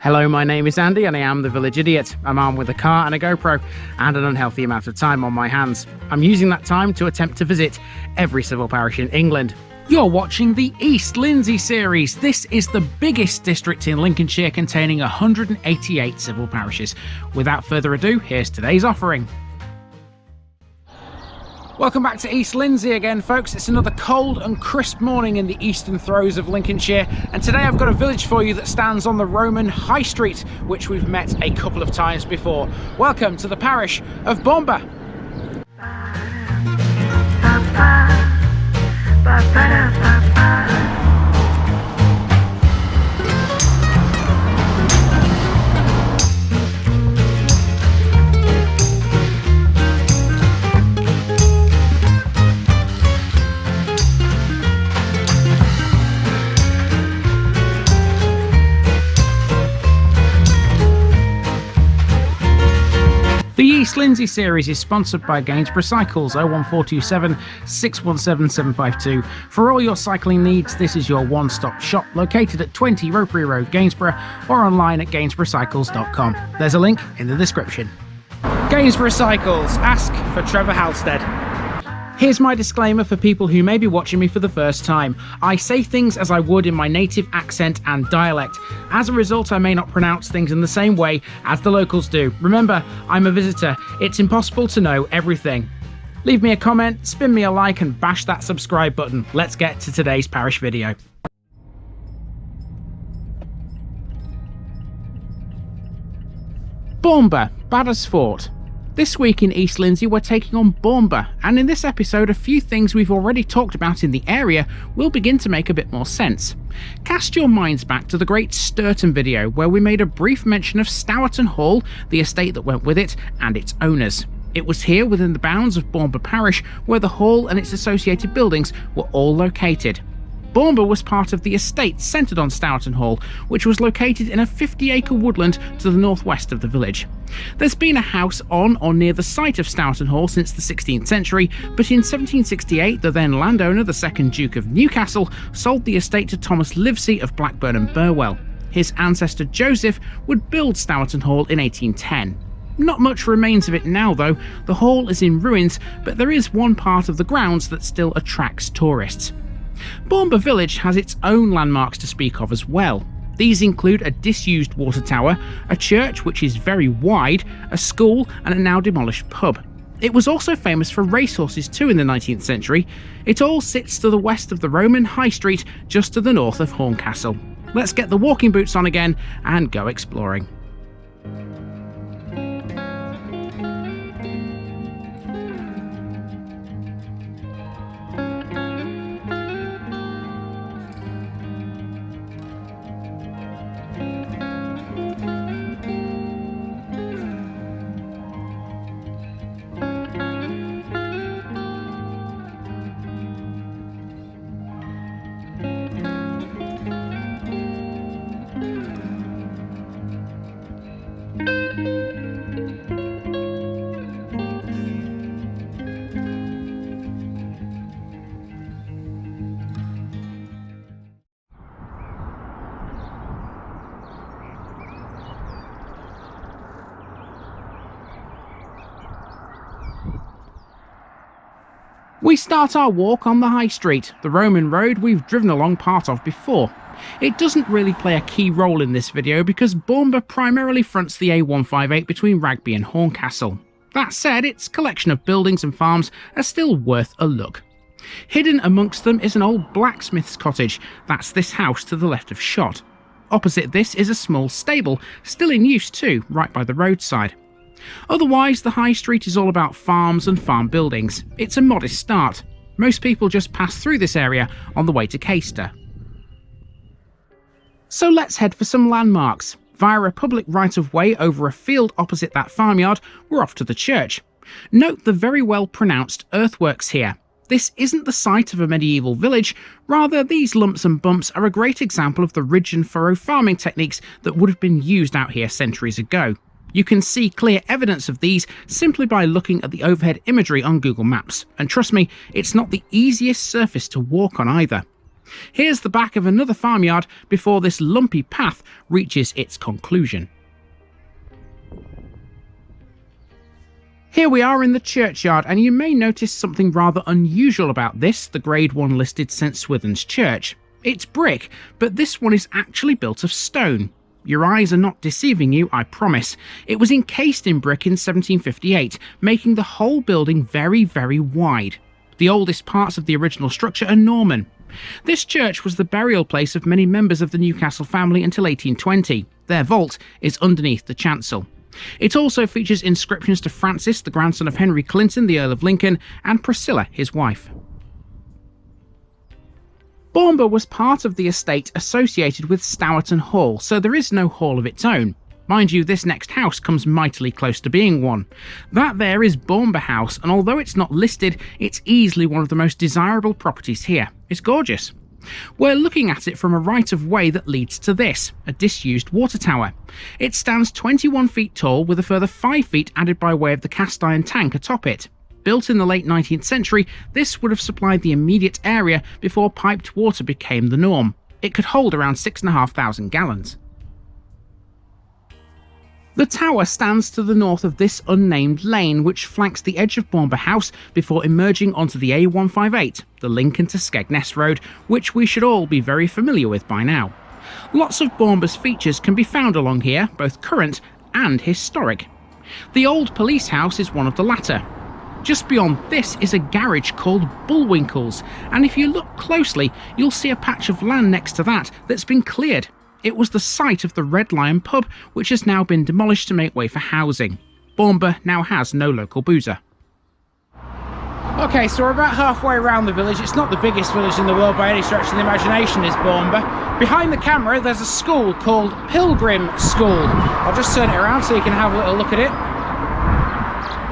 Hello, my name is Andy and I am the Village Idiot. I'm armed with a car and a GoPro and an unhealthy amount of time on my hands. I'm using that time to attempt to visit every civil parish in England. You're watching the East Lindsey series. This is the biggest district in Lincolnshire, containing 188 civil parishes. Without further ado, here's today's offering. Welcome back to East Lindsey again, folks. It's another cold and crisp morning in the eastern throes of Lincolnshire, and today I've got a village for you that stands on the Roman High Street, which we've met a couple of times before. Welcome to the parish of Baumber. The East Lindsey series is sponsored by Gainsborough Cycles 01427 617 752. For all your cycling needs, this is your one-stop shop, located at 20 Ropery Road, Gainsborough, or online at gainsboroughcycles.com. There's a link in the description. Gainsborough Cycles, ask for Trevor Halstead. Here's my disclaimer for people who may be watching me for the first time. I say things as I would in my native accent and dialect. As a result, I may not pronounce things in the same way as the locals do. Remember, I'm a visitor. It's impossible to know everything. Leave me a comment, spin me a like, and bash that subscribe button. Let's get to today's parish video. Baumber, Badda's fort. This week in East Lindsey we're taking on Baumber, and in this episode a few things we've already talked about in the area will begin to make a bit more sense. Cast your minds back to the Great Sturton video, where we made a brief mention of Stourton Hall, the estate that went with it, and its owners. It was here within the bounds of Baumber Parish where the hall and its associated buildings were all located. Baumber was part of the estate centred on Stourton Hall, which was located in a 50-acre woodland to the northwest of the village. There's been a house on or near the site of Stourton Hall since the 16th century, but in 1768 the then landowner, the second Duke of Newcastle, sold the estate to Thomas Livesey of Blackburn and Burwell. His ancestor Joseph would build Stourton Hall in 1810. Not much remains of it now though. The hall is in ruins, but there is one part of the grounds that still attracts tourists. Baumber village has its own landmarks to speak of as well. These include a disused water tower, a church which is very wide, a school, and a now demolished pub. It was also famous for racehorses too in the 19th century. It all sits to the west of the Roman High Street, just to the north of Horncastle. Let's get the walking boots on again and go exploring. We start our walk on the High Street, the Roman road we've driven along part of before. It doesn't really play a key role in this video because Baumber primarily fronts the A158 between Rugby and Horncastle. That said, its collection of buildings and farms are still worth a look. Hidden amongst them is an old blacksmith's cottage. That's this house to the left of shot. Opposite this is a small stable, still in use too, right by the roadside. Otherwise, the High Street is all about farms and farm buildings. It's a modest start. Most people just pass through this area on the way to Caister. So let's head for some landmarks. Via a public right-of-way over a field opposite that farmyard, we're off to the church. Note the very well pronounced Earthworks here. This isn't the site of a medieval village, rather these lumps and bumps are a great example of the ridge and furrow farming techniques that would have been used out here centuries ago. You can see clear evidence of these simply by looking at the overhead imagery on Google Maps, and trust me, it's not the easiest surface to walk on either. Here's the back of another farmyard before this lumpy path reaches its conclusion. Here we are in the churchyard, and you may notice something rather unusual about this, the Grade 1 listed St Swithin's Church. It's brick, but this one is actually built of stone. Your eyes are not deceiving you, I promise. It was encased in brick in 1758, making the whole building very, very wide. The oldest parts of the original structure are Norman. This church was the burial place of many members of the Newcastle family until 1820. Their vault is underneath the chancel. It also features inscriptions to Francis, the grandson of Henry Clinton, the Earl of Lincoln, and Priscilla, his wife. Baumber was part of the estate associated with Stourton Hall, so there is no hall of its own. Mind you, this next house comes mightily close to being one. That there is Baumber House, and although it's not listed, it's easily one of the most desirable properties here. It's gorgeous. We're looking at it from a right-of-way that leads to this, a disused water tower. It stands 21 feet tall with a further 5 feet added by way of the cast iron tank atop it. Built in the late 19th century, this would have supplied the immediate area before piped water became the norm. It could hold around 6,500 gallons. The tower stands to the north of this unnamed lane, which flanks the edge of Baumber House before emerging onto the A158, the Lincoln to Skegness Road, which we should all be very familiar with by now. Lots of Baumber's features can be found along here, both current and historic. The old police house is one of the latter. Just beyond this is a garage called Bullwinkle's, and if you look closely, you'll see a patch of land next to that that's been cleared. It was the site of the Red Lion pub, which has now been demolished to make way for housing. Baumber now has no local boozer. Okay, so we're about halfway around the village. It's not the biggest village in the world by any stretch of the imagination, is Baumber. Behind the camera, there's a school called Pilgrim School. I'll just turn it around so you can have a little look at it.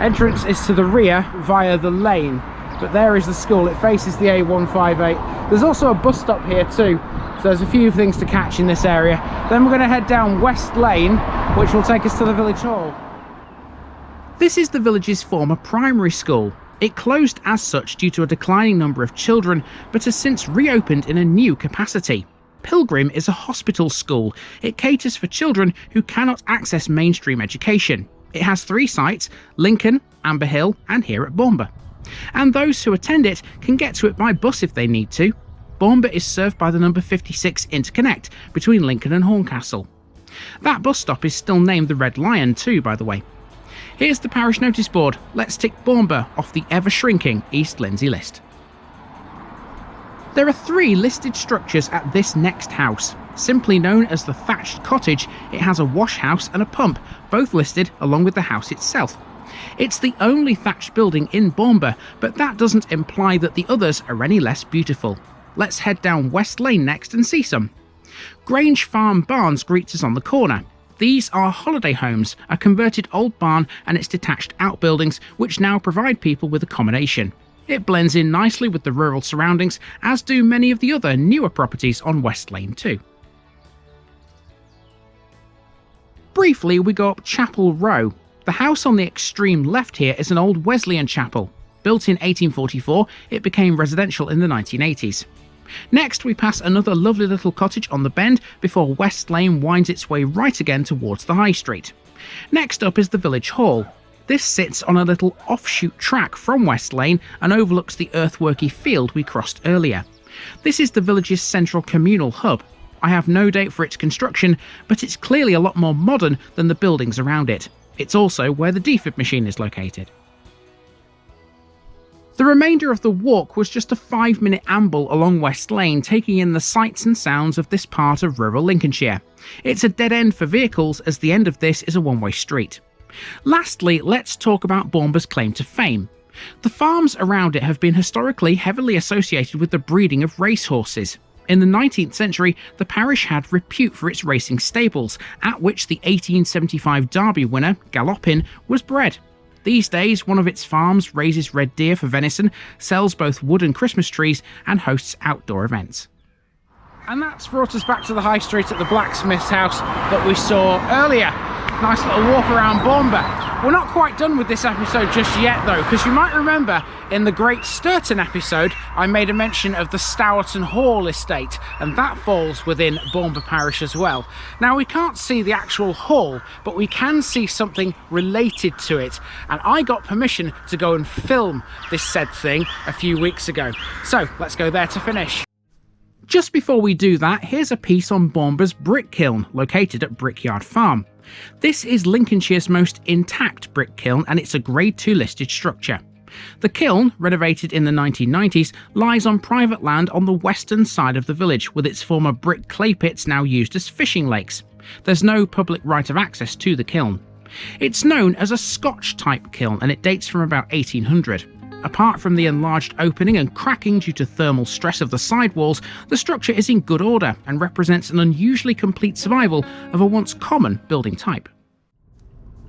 Entrance is to the rear via the lane, but there is the school. It faces the A158. There's also a bus stop here too, so there's a few things to catch in this area. Then we're going to head down West Lane, which will take us to the village hall. This is the village's former primary school. It closed as such due to a declining number of children, but has since reopened in a new capacity. Pilgrim is a hospital school. It caters for children who cannot access mainstream education. It has 3 sites: Lincoln, Amber Hill, and here at Baumber. And those who attend it can get to it by bus if they need to. Baumber is served by the number 56 interconnect between Lincoln and Horncastle. That bus stop is still named the Red Lion too, by the way. Here's the parish notice board. Let's tick Baumber off the ever-shrinking East Lindsey list. There are 3 listed structures at this next house. Simply known as the Thatched Cottage, it has a wash house and a pump, both listed along with the house itself. It's the only thatched building in Baumber, but that doesn't imply that the others are any less beautiful. Let's head down West Lane next and see some. Grange Farm Barns greets us on the corner. These are holiday homes, a converted old barn and its detached outbuildings, which now provide people with accommodation. It blends in nicely with the rural surroundings, as do many of the other newer properties on West Lane too. Briefly, we go up Chapel Row. The house on the extreme left here is an old Wesleyan chapel. Built in 1844, it became residential in the 1980s. Next, we pass another lovely little cottage on the bend before West Lane winds its way right again towards the High Street. Next up is the village hall. This sits on a little offshoot track from West Lane and overlooks the earthworky field we crossed earlier. This is the village's central communal hub. I have no date for its construction, but it's clearly a lot more modern than the buildings around it. It's also where the defib machine is located. The remainder of the walk was just a 5-minute amble along West Lane, taking in the sights and sounds of this part of rural Lincolnshire. It's a dead end for vehicles, as the end of this is a one-way street. Lastly, let's talk about Baumber's claim to fame. The farms around it have been historically heavily associated with the breeding of racehorses. In the 19th century, the parish had repute for its racing stables, at which the 1875 Derby winner, Gallopin, was bred. These days, one of its farms raises red deer for venison, sells both wood and Christmas trees, and hosts outdoor events. And that's brought us back to the High Street at the blacksmith's house that we saw earlier. Nice little walk around Baumber. We're not quite done with this episode just yet though, because you might remember in the Great Sturton episode I made a mention of the Stourton Hall estate, and that falls within Lindsey Parish as well. Now we can't see the actual hall, but we can see something related to it, and I got permission to go and film this said thing a few weeks ago. So let's go there to finish. Just before we do that, here's a piece on Baumber's brick kiln, located at Brickyard Farm. This is Lincolnshire's most intact brick kiln, and it's a Grade 2 listed structure. The kiln, renovated in the 1990s, lies on private land on the western side of the village, with its former brick clay pits now used as fishing lakes. There's no public right of access to the kiln. It's known as a Scotch type kiln, and it dates from about 1800. Apart from the enlarged opening and cracking due to thermal stress of the side walls, the structure is in good order and represents an unusually complete survival of a once common building type.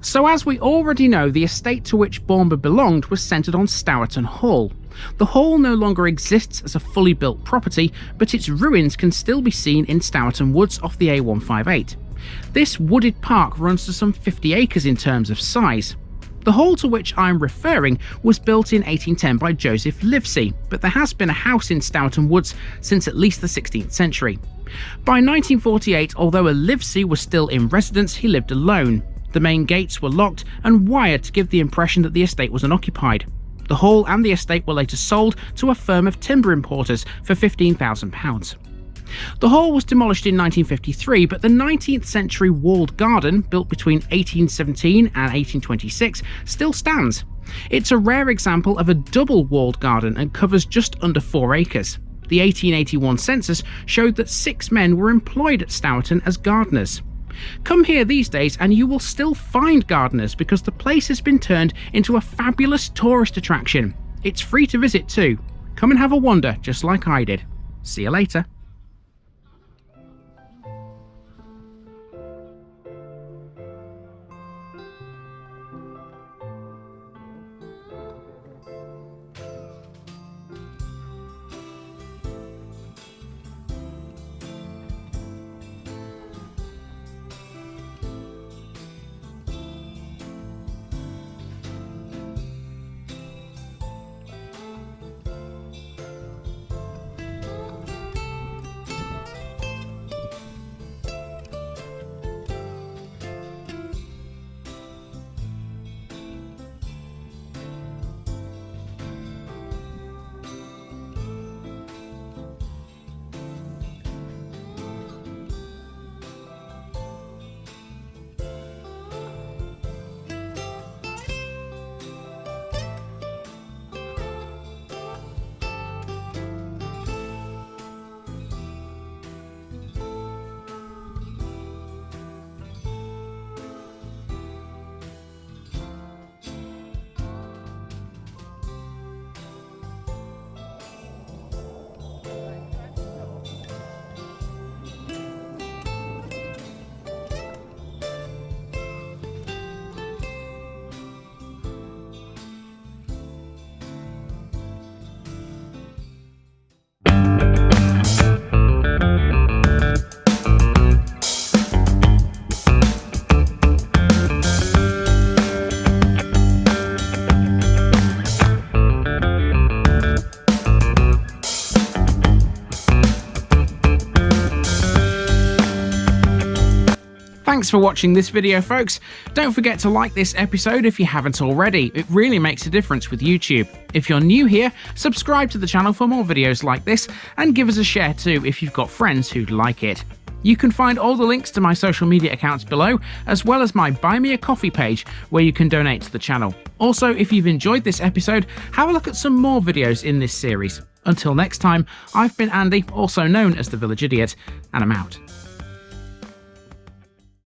So as we already know, the estate to which Baumber belonged was centred on Stourton Hall. The hall no longer exists as a fully built property, but its ruins can still be seen in Stourton Woods off the A158. This wooded park runs to some 50 acres in terms of size. The hall to which I'm referring was built in 1810 by Joseph Livesey, but there has been a house in Stourton Woods since at least the 16th century. By 1948, although a Livesey was still in residence, he lived alone. The main gates were locked and wired to give the impression that the estate was unoccupied. The hall and the estate were later sold to a firm of timber importers for £15,000. The hall was demolished in 1953, but the 19th century walled garden, built between 1817 and 1826, still stands. It's a rare example of a double walled garden and covers just under 4 acres. The 1881 census showed that 6 men were employed at Stourton as gardeners. Come here these days and you will still find gardeners, because the place has been turned into a fabulous tourist attraction. It's free to visit too. Come and have a wander just like I did. See you later. Thanks for watching this video, folks. Don't forget to like this episode if you haven't already. It really makes a difference with YouTube. If you're new here, subscribe to the channel for more videos like this, and give us a share too if you've got friends who'd like it. You can find all the links to my social media accounts below, as well as my Buy Me a Coffee page where you can donate to the channel. Also, if you've enjoyed this episode, have a look at some more videos in this series. Until next time, I've been Andy, also known as the Village Idiot, and I'm out.